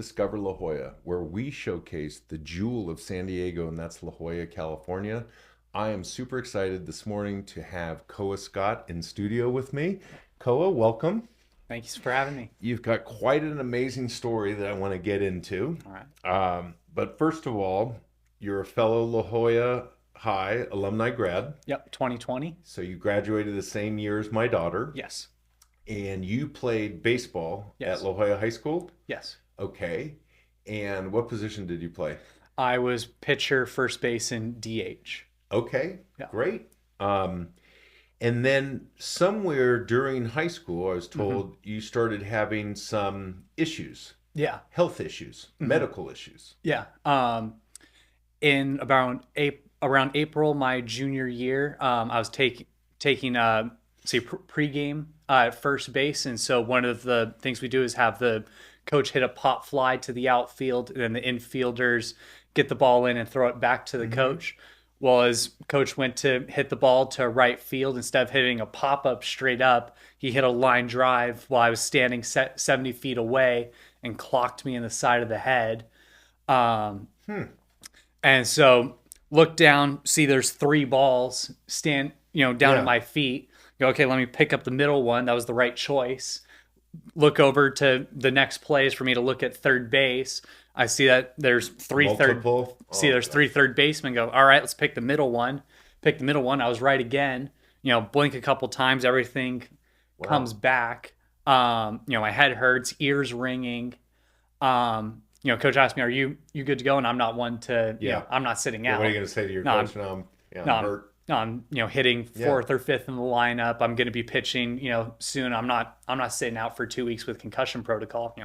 Discover La Jolla, where we showcase the jewel of San Diego, and that's La Jolla, California. I am super excited this morning to have Koa Scott in studio with me. Koa, welcome. Thank you for having me. You've got quite an amazing story that I want to get into. All right. But first of all, you're a fellow La Jolla High alumni grad. Yep. 2020. So you graduated the same year as my daughter. Yes. And you played baseball Yes. at La Jolla High School? Yes. Okay. And what position did you play? I was pitcher, first base, and DH. Okay, Yeah. great. And then somewhere during high school, I was told you started having some issues, Yeah. health issues, medical issues. Yeah. In around April, my junior year, I was taking pregame at first base, and so one of the things we do is have the coach hit a pop fly to the outfield, and then the infielders get the ball in and throw it back to the coach. Well, as coach went to hit the ball to right field, instead of hitting a pop up straight up, he hit a line drive while I was standing 70 feet away and clocked me in the side of the head. And so look down, see there's three balls down Yeah. at my feet. Go, okay, let me pick up the middle one. That was the right choice. Look over to the next play is for me to look at third base. I see that there's Multiple? there's three third basemen. Go, all right, let's pick the middle one. Pick the middle one. I was right again. Blink a couple times, everything comes back. My head hurts, ears ringing. Coach asked me, "Are you good to go?" And I'm not one to, Yeah. I'm not sitting Yeah, out. what are you going to say to your No, coach? No, I'm No, I'm, hurt. no, I'm hitting fourth or fifth in the lineup. I'm going to be pitching, soon. I'm not sitting out for 2 weeks with concussion protocol.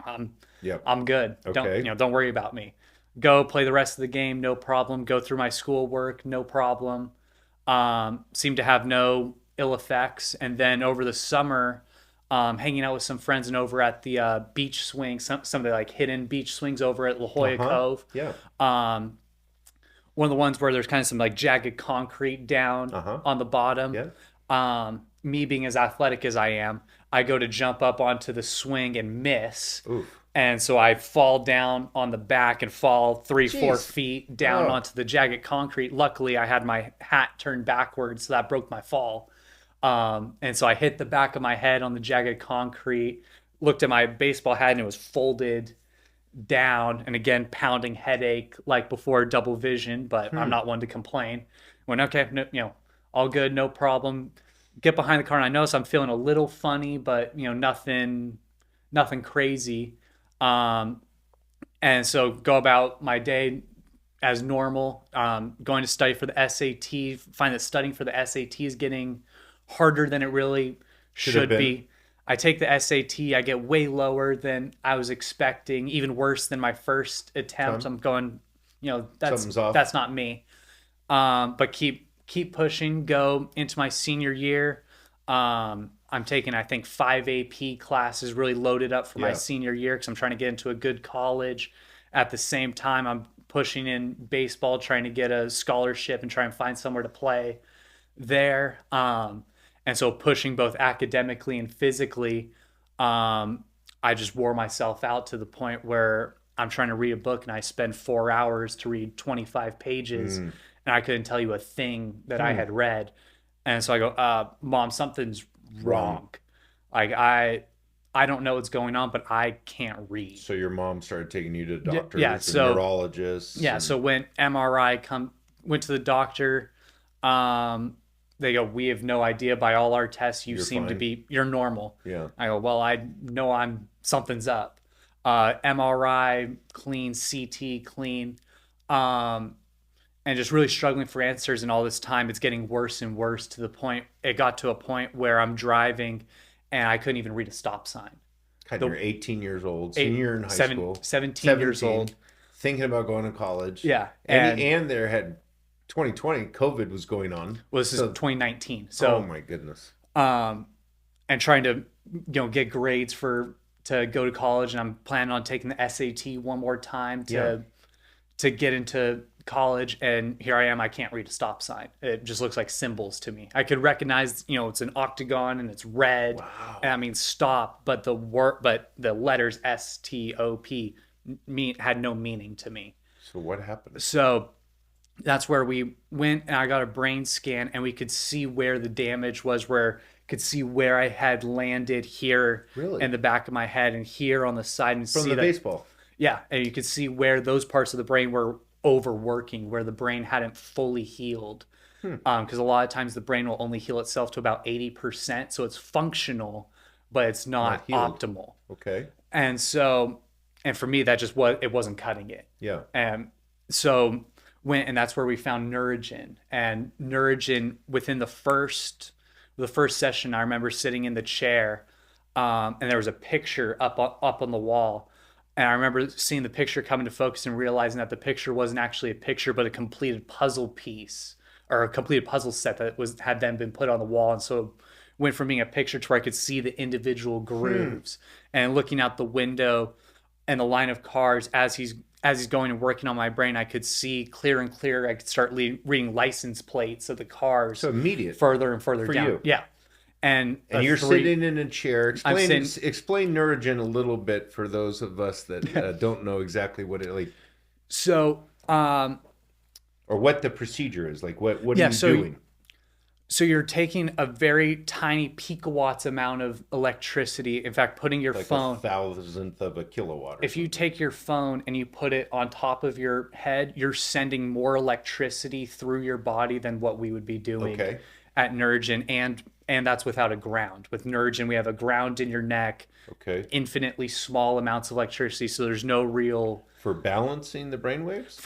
Yep. I'm good. Okay. Don't worry about me. Go play the rest of the game, no problem. Go through my schoolwork, no problem. Seem to have no ill effects. And then over the summer, hanging out with some friends and over at the beach swing, some of the like hidden beach swings over at La Jolla Cove. Yeah. One of the ones where there's kind of some like jagged concrete down on the bottom. Yeah. Me being as athletic as I am, I go to jump up onto the swing and miss. Oof. And so I fall down on the back and fall 4 Jeez. feet down Oh. onto the jagged concrete. Luckily, I had my hat turned backwards, so that broke my fall. And so I hit the back of my head on the jagged concrete, looked at my baseball hat, and it was folded down. And again, pounding headache like before, double vision, but I'm not one to complain. Went, okay, no, all good, no problem. Get behind the car, and I notice I'm feeling a little funny, but nothing crazy. And so go about my day as normal, going to study for the SAT, find that studying for the SAT is getting harder than it really Should have should been. be. I take the SAT, I get way lower than I was expecting, even worse than my first attempt. I'm going, Something's off. that's not me. But keep pushing, go into my senior year. I'm taking, I think, 5 AP classes, really loaded up for my Yeah. senior year because I'm trying to get into a good college. At the same time, I'm pushing in baseball, trying to get a scholarship and try and find somewhere to play there. And so pushing both academically and physically, I just wore myself out to the point where I'm trying to read a book and I spend 4 hours to read 25 pages and I couldn't tell you a thing that I had read. And so I go, Mom, something's wrong. Like I don't know what's going on, but I can't read. So your mom started taking you to doctors yeah, and so- neurologists. Yeah, and- so when went to the doctor, they go, we have no idea by all our tests you You're seem to fine. you're normal. Yeah. I go, well, I know something's up. MRI clean, CT clean, and just really struggling for answers. And all this time, it's getting worse and worse it got to a point where I'm driving and I couldn't even read a stop sign. God, The- you're 18 years old, senior in high school, 17 years 17, old. thinking about going to college. Yeah. And there had 2020, COVID was going on. Well, this is So- 2019. Oh So, my goodness. and trying to, get grades to go to college. And I'm planning on taking the SAT one more time to get into college. And here I am, I can't read a stop sign. It just looks like symbols to me. I could recognize, it's an octagon and it's red. Wow. And I mean stop, but the letters STOP had no meaning to me. So what happened? So that's where we went and I got a brain scan and we could see where the damage was, where could see where I had landed here in Really? the back of my head and here on the side and From see the that, baseball? yeah, and you could see where those parts of the brain were overworking, where the brain hadn't fully healed. Hmm. Because a lot of times the brain will only heal itself to about 80%. So it's functional, but it's Not not healed. optimal. Okay. And so, and for me, that just was, it wasn't cutting it. Yeah. And so went, and that's where we found Neurogen. And Neurogen within the first session, I remember sitting in the chair, and there was a picture up on the wall. And I remember seeing the picture come into focus and realizing that the picture wasn't actually a picture, but a completed puzzle piece or a completed puzzle set that was had then been put on the wall. And so went from being a picture to where I could see the individual grooves and looking out the window and the line of cars as he's going and working on my brain, I could see clear and clear. I could start reading license plates of the cars So immediate further and further for down. you. Yeah. And And you're sitting in a chair. I'm Explain Neurogen a little bit for those of us that don't know exactly what it like so or what the procedure is. Like what are yeah, you so doing? so you're taking a very tiny picowatts amount of electricity. In fact, putting your Like phone, a thousandth of a kilowatt or if you take your phone and you put it on top of your head, you're sending more electricity through your body than what we would be doing Okay. at Neurogen, and that's without a ground. With Neurogen, we have a ground in your neck, Okay. infinitely small amounts of electricity, so there's no real For balancing the brainwaves?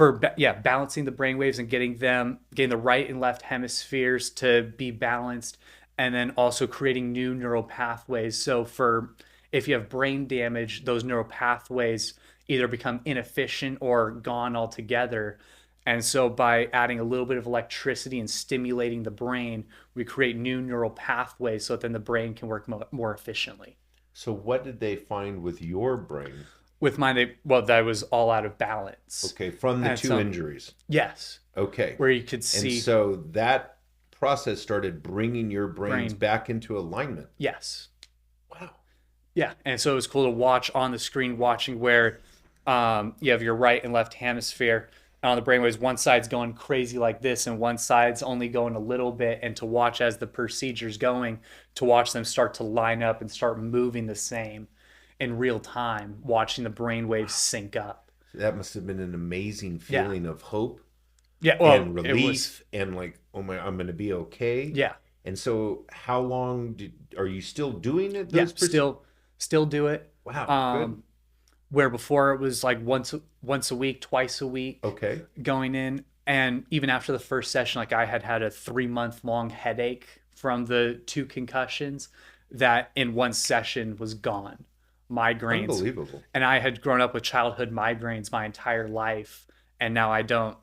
balancing the brain waves and getting the right and left hemispheres to be balanced, and then also creating new neural pathways. So for if you have brain damage, those neural pathways either become inefficient or gone altogether. And so by adding a little bit of electricity and stimulating the brain, we create new neural pathways so that then the brain can work more efficiently. So what did they find with your brain? With mine, that was all out of balance. Okay, from the And two so, injuries. yes, Okay. where you could And see so that process started bringing your brains brain. back into alignment. Yes. Wow. Yeah. And so it was cool to watch on the screen, watching where you have your right and left hemisphere. And on the brainwaves, one side's going crazy like this, and one side's only going a little bit. And to watch as the procedure's going, to watch them start to line up and start moving the same in real time, watching the brainwaves sync up. That must have been an amazing Yeah. feeling of hope Yeah. Well, and it was, relief and like, oh my, I'm going to be okay. yeah. And so how long are you still doing it? Yeah. Those Still do it. Wow, good. Where before it was like once a week, twice a week Okay. going in. And even after the first session, like I had a 3-month long headache from the 2 concussions that in one session was gone. Migraines. Unbelievable. And I had grown up with childhood migraines my entire life. And now I don't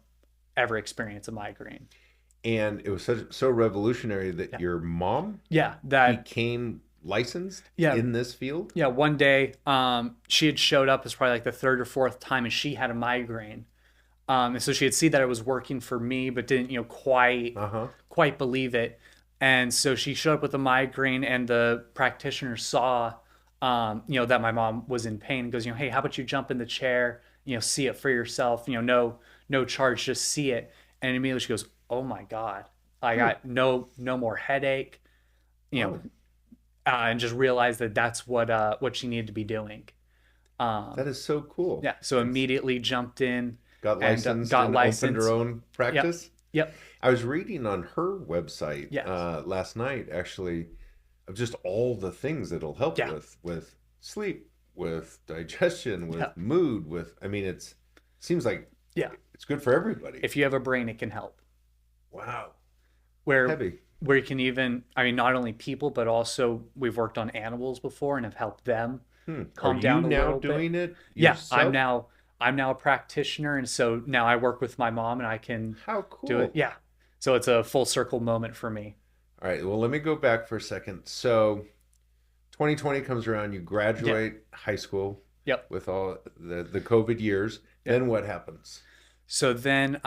ever experience a migraine. And it was so revolutionary that Yeah. your mom Yeah. That, became licensed Yeah. in this field? yeah. One day, she had showed up. It's probably like the 3rd or 4th time, and she had a migraine. And so she had seen that it was working for me, but didn't, Uh-huh. quite believe it. And so she showed up with a migraine, and the practitioner saw, that my mom was in pain and goes, hey, how about you jump in the chair, see it for yourself, no charge, just see it. And immediately she goes, oh my God, I got no more headache, Oh, and just realized that that's what she needed to be doing. that is so cool. Yeah. So immediately jumped in Got and licensed got and opened licensed. her own practice. Yep. I was reading on her website Yes. last night, actually, of just all the things that'll help Yeah. with sleep, with digestion, with Yeah. mood, I mean, seems like Yeah. it's good for everybody. If you have a brain, it can help. Wow. Where Heavy. where you can even, I mean, not only people, but also we've worked on animals before and have helped them calm Are down you a now little bit. doing it Yeah, yourself? I'm now a practitioner, and so now I work with my mom, and I can How cool. do it. Yeah, so it's a full circle moment for me. All right, well, let me go back for a second. So 2020 comes around, you graduate high school Yep. with all the COVID years. Then what happens? So then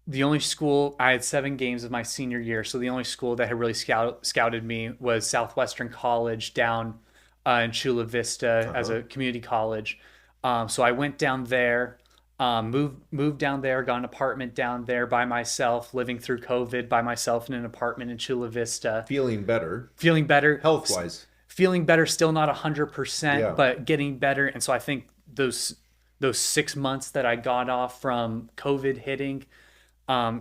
the only school, I had 7 games of my senior year, so the only school that had really scouted me was Southwestern College down in Chula Vista as a community college. So I went down there, moved down there, got an apartment down there by myself, living through COVID by myself in an apartment in Chula Vista. Feeling better, Feeling better, health wise. feeling better, still not 100%, Yeah. but getting better. And so I think those 6 months that I got off from COVID hitting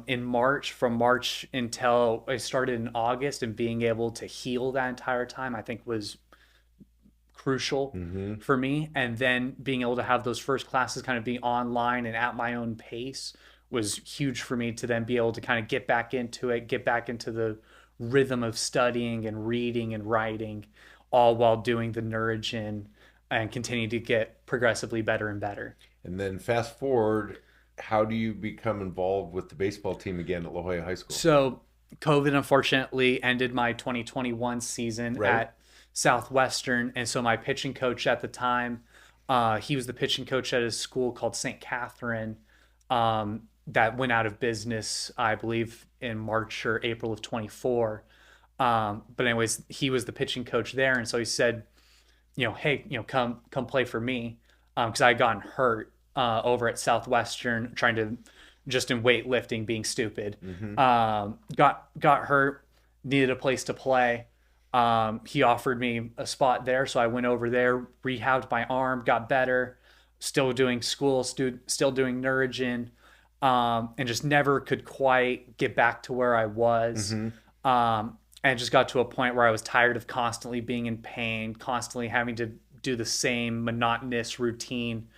in March, from March until I started in August, and being able to heal that entire time, I think was crucial Mm-hmm. for me. And then being able to have those first classes kind of be online and at my own pace was huge for me to then be able to kind of get back into it, get back into the rhythm of studying and reading and writing, all while doing the Neurogen and continue to get progressively better and better. And then fast forward, how do you become involved with the baseball team again at La Jolla High School? So COVID unfortunately ended my 2021 season Right. at Southwestern, and so my pitching coach at the time, he was the pitching coach at a school called St. Catherine, that went out of business, I believe, in March or April of 24. But anyways, he was the pitching coach there, and so he said, hey, come play for me, because I had gotten hurt over at Southwestern trying to just in weightlifting, being stupid. Mm-hmm. Got hurt, needed a place to play. He offered me a spot there, so I went over there, rehabbed my arm, got better, still doing school, still doing Neurogen, and just never could quite get back to where I was. Mm-hmm. And just got to a point where I was tired of constantly being in pain, constantly having to do the same monotonous routine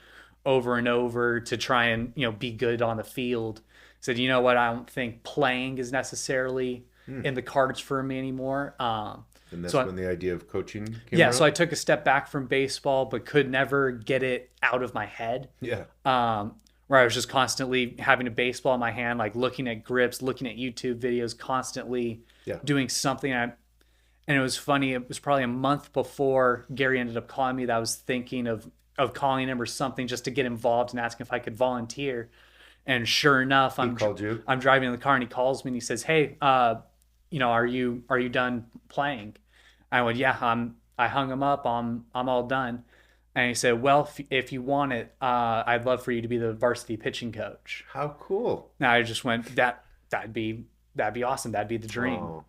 over and over to try and be good on the field. Said, you know what, I don't think playing is necessarily in the cards for me anymore. And that's So when the idea of coaching came yeah, around? so I took a step back from baseball, but could never get it out of my head. Yeah. Where I was just constantly having a baseball in my hand, like looking at grips, looking at YouTube videos, constantly Yeah. doing something. And it was funny. It was probably a month before Gary ended up calling me that I was thinking of calling him or something just to get involved and asking if I could volunteer. And sure enough, called you? I'm driving in the car and he calls me and he says, "Hey, are you done playing?" I went, "Yeah, I hung him up. I'm all done." And he said, "Well, if you want it, I'd love for you to be the varsity pitching coach." How cool. Now I just went, that'd be awesome. That'd be the dream. Oh,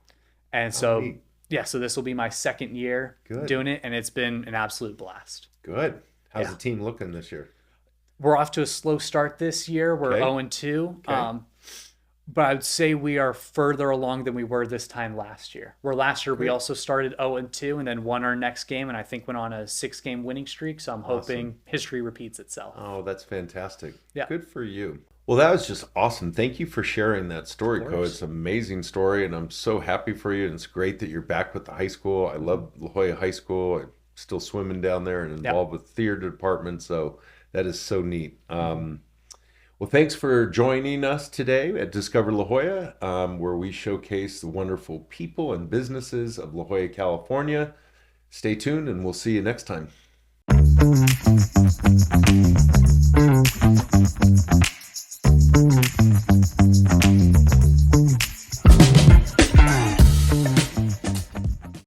And so neat. yeah, so this will be my second year Good. doing it, and it's been an absolute blast. Good. How's Yeah. the team looking this year? We're off to a slow start this year. We're Okay. 0-2. Okay. But I would say we are further along than we were this time last year. Where last year we also started 0-2 and then won our next game, and I think went on a 6-game winning streak. So I'm hoping history repeats itself. Oh, that's fantastic. Yeah. Good for you. Well, that was just awesome. Thank you for sharing that story, Of Ko. course. It's an amazing story, and I'm so happy for you. And it's great that you're back with the high school. I love La Jolla High School. I'm still swimming down there and involved with theater department. So that is so neat. Well, thanks for joining us today at Discover La Jolla, where we showcase the wonderful people and businesses of La Jolla, California. Stay tuned, and we'll see you next time.